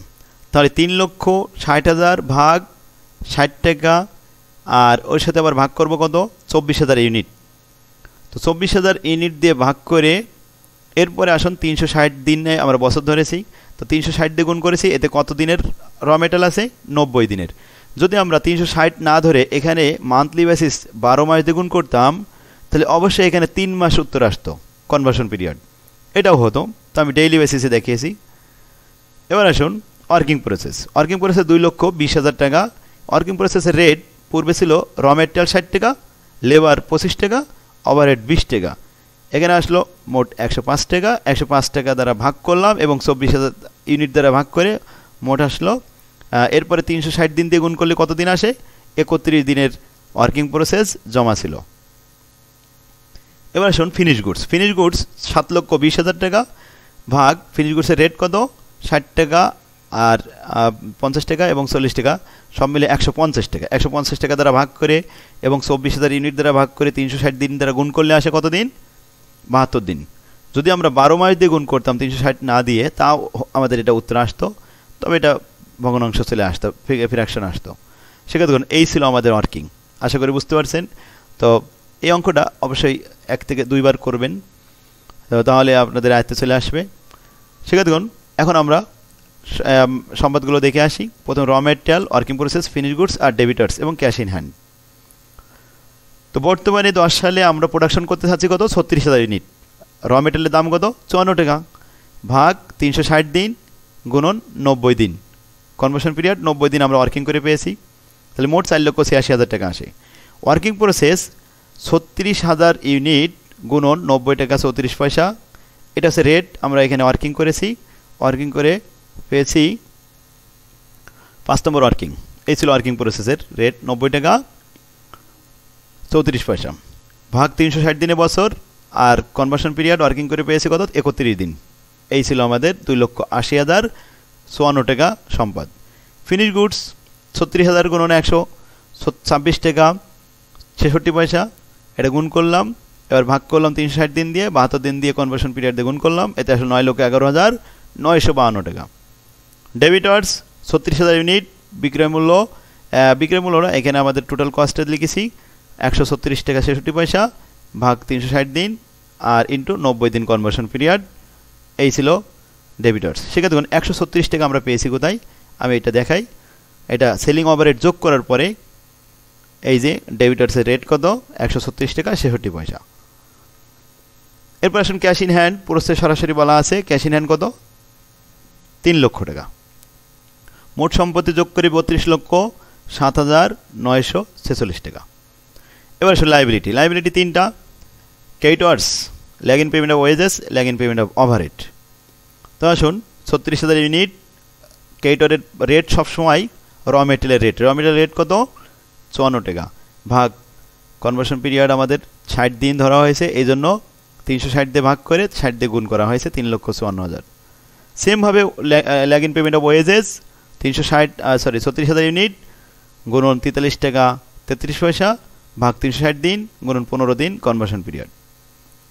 তাহলে 3,60,000 ভাগ 60 টাকা, আর ওর সাথে আবার ভাগ করব কত? 24,000 ইউনিট। তো 24,000 ইউনিট দিয়ে ভাগ করে এরপরে আসুন 360 দিনে আমরা বছর ধরেছি, তো 360 দিয়ে গুণ করেছি, এতে কত দিনের র মেটেরিয়াল আছে? 90 দিনের। যদি আমরা 360 না ধরে এখানে মান্থলি বেসিস 12 মাস দিয়ে গুণ করতাম, তাহলে অবশ্যই এখানে 3 মাস উত্তর আসতো কনভার্সন পিরিয়ড, এটাও হতো। তো আমি ডেইলি বেসিসে দেখিয়েছি। এবার আসুন ওয়ার্কিং প্রসেস। 2,20,000 টাকা। ওয়ার্কিং প্রসেসের রেট পূর্বে ছিল র মেটেরিয়াল 60 টাকা, লেবার 25 টাকা, ওভারহেড 20 টাকা। এখানে আসলো মোট 105 টাকা। 105 টাকা দ্বারা ভাগ করলাম এবং 24,000 ইউনিট দ্বারা ভাগ করে মোট আসলো। এরপরে 360 দিন দিয়ে গুণ করলে কত দিন আসে? 31 দিনের ওয়ার্কিং প্রসেস জমা ছিল। এবার আসুন ফিনিশ গুডস। ফিনিশ গুডস 7,20,000 টাকা ভাগ ফিনিশ গুডসের রেট কত? 60 টাকা আর 50 টাকা এবং 40 টাকা সব মিলে 150 টাকা। 150 টাকা দ্বারা ভাগ করে এবং 24,000 ইউনিট দ্বারা ভাগ করে 360 দিন দ্বারা গুণ করলে আসে কত দিন? 72 দিন। যদি আমরা 12 মাস দিয়ে গুণ করতাম 360 না দিয়ে, তাও আমাদের এটা উত্তর আসতো, তবে এটা ভগ্নাংশ চলে আসতো, ফ্র্যাকশন আসতো। সেক্ষেত্রে দেখুন এই ছিল আমাদের ওয়ার্কিং। আশা করি বুঝতে পারছেন। তো এই অঙ্কটা অবশ্যই 1 থেকে 2 বার করবেন, তাহলে আপনাদের আয়ত্তে চলে আসবে। সেক্ষেত্রে দেখুন এখন আমরা সম্পদগুলো দেখে আসি। প্রথম raw material, working process, finish goods আর ডেবিটার্স এবং ক্যাশ ইন হ্যান্ড। তো বর্তমানে 10 সালে আমরা প্রোডাকশন করতে চাচ্ছি কত? 36,000 ইউনিট। র মেটেরিয়ালের দাম কত? 54 টাকা ভাগ 360 দিন গুণন 90 দিন। কনভার্সন পিরিয়ড 90 দিন আমরা ওয়ার্কিং করে পেয়েছি, তাহলে মোট 4,86,000 টাকা আসে। ওয়ার্কিং প্রসেস 36,000 ইউনিট গুণন 90 টাকা 34 পয়সা, এটা হচ্ছে রেট। আমরা এখানে ওয়ার্কিং করেছি, ওয়ার্কিং করে পেয়েছি 5 নম্বর ওয়ার্কিং। এই ছিল ওয়ার্কিং প্রসেসের রেট, 90 টাকা 34 পয়সা ভাগ 360 দিনে বছর, আর কনভার্সন পিরিয়ড ওয়ার্কিং করে পেয়েছি কত? 31 দিন। এই ছিল আমাদের 2,80,054 টাকা সম্পদ। ফিনিশ গুডস 36,000 গুণন 126 টাকা 66 পয়সা, এটা গুণ করলাম, এবার ভাগ করলাম 360 দিন দিয়ে, 72 দিন দিয়ে কনভার্সন পিরিয়ড দিয়ে গুণ করলাম, এতে আসলে 9,11,952 টাকা। ডেবিটার্স 36,000 ইউনিট, বিক্রয় মূল্যটা এখানে আমাদের টোটাল কস্টে লিখেছি 136 টাকা 66 পয়সা ভাগ 360 দিন আর ইন্টু 90 দিন কনভার্সন পিরিয়ড। এই ছিল ডেবিটার্স। সেক্ষেত্রে দেখুন 136 টাকা আমরা পেয়েছি কোথায়? আমি এটা দেখাই। এটা সেলিং ওভারহেড যোগ করার পরে এই যে ডেবিটার্সের রেট কত? 136 টাকা 66 পয়সা। এরপর আসুন ক্যাশ ইন হ্যান্ড। প্রসেস সরাসরি বলা আছে ক্যাশ ইন হ্যান্ড কত? 3 লক্ষ টাকা। মোট সম্পত্তি যোগ করে 32,07,946 টাকা। এবার আসুন লাইবিলিটি। লাইবিলিটি 3টা। Creditors, lag in payment of wages, lag in payment of overhead. তো আসুন 36,000 ইউনিট, ক্রেডিটরের রেট সবসময় র মেটেরিয়ালের রেট। র মেটেরিয়াল রেট কত? 54 টাকা ভাগ কনভার্সন পিরিয়ড আমাদের 60 দিন ধরা হয়েছে, এই জন্য 360 দিয়ে ভাগ করে 60 দিয়ে গুণ করা হয়েছে 3,54,000। সেমভাবে lag in payment of wages 36,000 unit গুণন 43 টাকা 33 পয়সা ভাগ 360 দিন গুণন 15 দিন কনভার্সন পিরিয়ড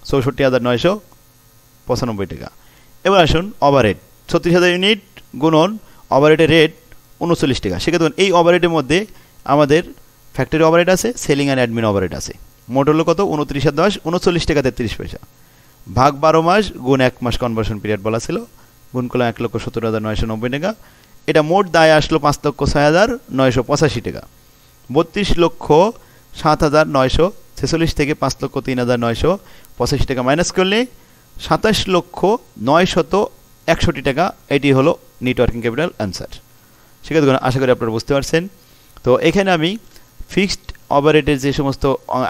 64,995 টাকা। এবার আসুন ওভারহেড। 36,000 ইউনিট গুণন ওভারহেডের রেট 39 টাকা। সেক্ষেত্রে এই ওভারহেডের মধ্যে আমাদের ফ্যাক্টরি ওভারহেড আছে, সেলিং অ্যান্ড অ্যাডমিন ওভারহেড আছে। মোট হলো কত? 29,10 39 টাকা 33 পয়সা ভাগ 12 মাস গুণ 1 মাস কনভার্সন পিরিয়ড বলা ছিল, গুণ করলাম 1,70,990 টাকা। এটা মোট দায় আসলো 5,06,985 টাকা। 32,07,946 থেকে 5,03,985 টাকা মাইনাস করলে 27,09,61 টাকা। এটি হলো নেট ওয়ার্কিং ক্যাপিটাল অ্যান্সার। সেক্ষেত্রে আশা করি আপনারা বুঝতে পারছেন। তো এখানে আমি ফিক্সড ওভারহেডের যে সমস্ত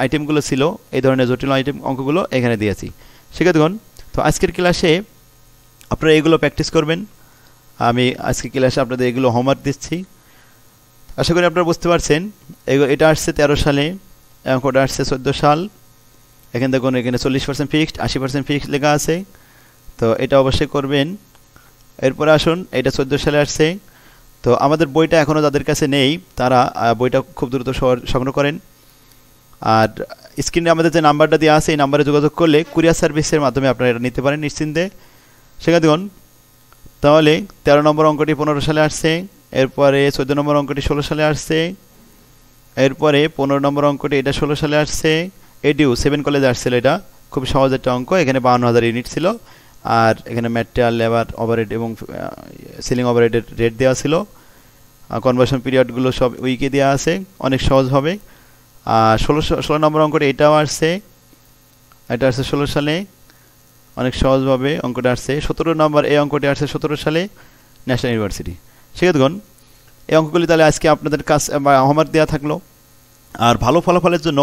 আইটেমগুলো ছিল, এই ধরনের জটিল আইটেম অঙ্কগুলো এখানে দিয়েছি। সেক্ষেত্রে তো আজকের ক্লাসে আপনারা এগুলো প্র্যাকটিস করবেন। আমি আজকে ক্লাসে আপনাদের এগুলো হোমওয়ার্ক দিচ্ছি। আশা করি আপনারা বুঝতে পারছেন। এটা আসছে 13 সালে, অঙ্কটা আসছে 14 সাল। এখানে দেখুন, এখানে 40% ফিক্সড, 80% ফিক্সড লেখা আছে, তো এটা অবশ্যই করবেন। এরপরে আসুন, এটা 14 সালে আসছে। তো আমাদের বইটা এখনও যাদের কাছে নেই তারা বইটা খুব দ্রুত সংগ্রহ করেন। আর স্ক্রিনে আমাদের যে নাম্বারটা দেওয়া আছে, এই নাম্বারে যোগাযোগ করলে কুরিয়ার সার্ভিসের মাধ্যমে আপনারা এটা নিতে পারেন নিশ্চিন্তে। সেখানে দেখুন, তাহলে 13 নম্বর অঙ্কটি 15 সালে আসছে, এরপরে 14 নম্বর অঙ্কটি 16 সালে আসছে, এরপরে 15 নম্বর অঙ্কটি এটা 16 সালে আসছে। এডিউ 7 কলেজে আসছিল, এটা খুব সহজ একটা অঙ্ক। এখানে 52,000 ইউনিট ছিল, আর এখানে ম্যাটেরিয়াল, লেবার, ওভারহেড এবং সেলিং ওভারহেডের রেট দেওয়া ছিল। কনভার্সন পিরিয়ডগুলো সব উইকে দেওয়া আছে, অনেক সহজভাবে। আর 16 নম্বর অঙ্কটা এটাও আসছে, এটা আসছে 16 সালে, অনেক সহজভাবে অঙ্কটা আসছে। 17 নম্বর এই অঙ্কটি আসছে 17 সালে, ন্যাশনাল ইউনিভার্সিটি। সেক্ষেত্রে এই অঙ্কগুলি তাহলে আজকে আপনাদের কাছে হোমওয়ার্ক দেওয়া থাকলো। আর ভালো ফলাফলের জন্য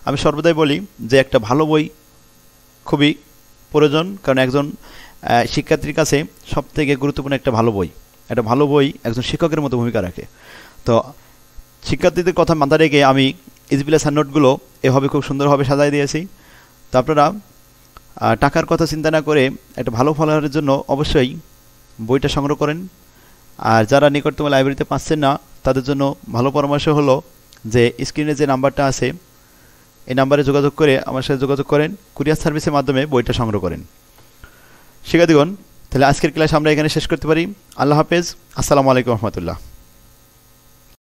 আমি সর্বদাই বলি যে একটা ভালো বই খুবই প্রয়োজন, কারণ একজন শিক্ষার্থীর কাছে সবথেকে গুরুত্বপূর্ণ একটা ভালো বই। একটা ভালো বই একজন শিক্ষকের মতো ভূমিকা রাখে। তো শিক্ষার্থীদের কথা মাথায় রেখে আমি ইজিপ্লাস নোটগুলো এভাবে খুব সুন্দরভাবে সাজাই দিয়েছি। তো আপনারা টাকার কথা চিন্তা না করে একটা ভালো ফলাফলের জন্য অবশ্যই বইটা সংগ্রহ করেন। আর যারা নিকটতম লাইব্রেরিতে পাচ্ছেন না তাদের জন্য ভালো পরামর্শ হলো যে স্ক্রিনে যে নাম্বারটা আছে এই নাম্বারে যোগাযোগ করে আমার সাথে যোগাযোগ করেন, কুরিয়ার সার্ভিসের মাধ্যমে বইটা সংগ্রহ করেন। শিক্ষার্থীগণ, তাহলে আজকের ক্লাস আমরা এখানে শেষ করতে পারি। আল্লাহ হাফেজ, আসসালামু আলাইকুম রহমতুল্লাহ।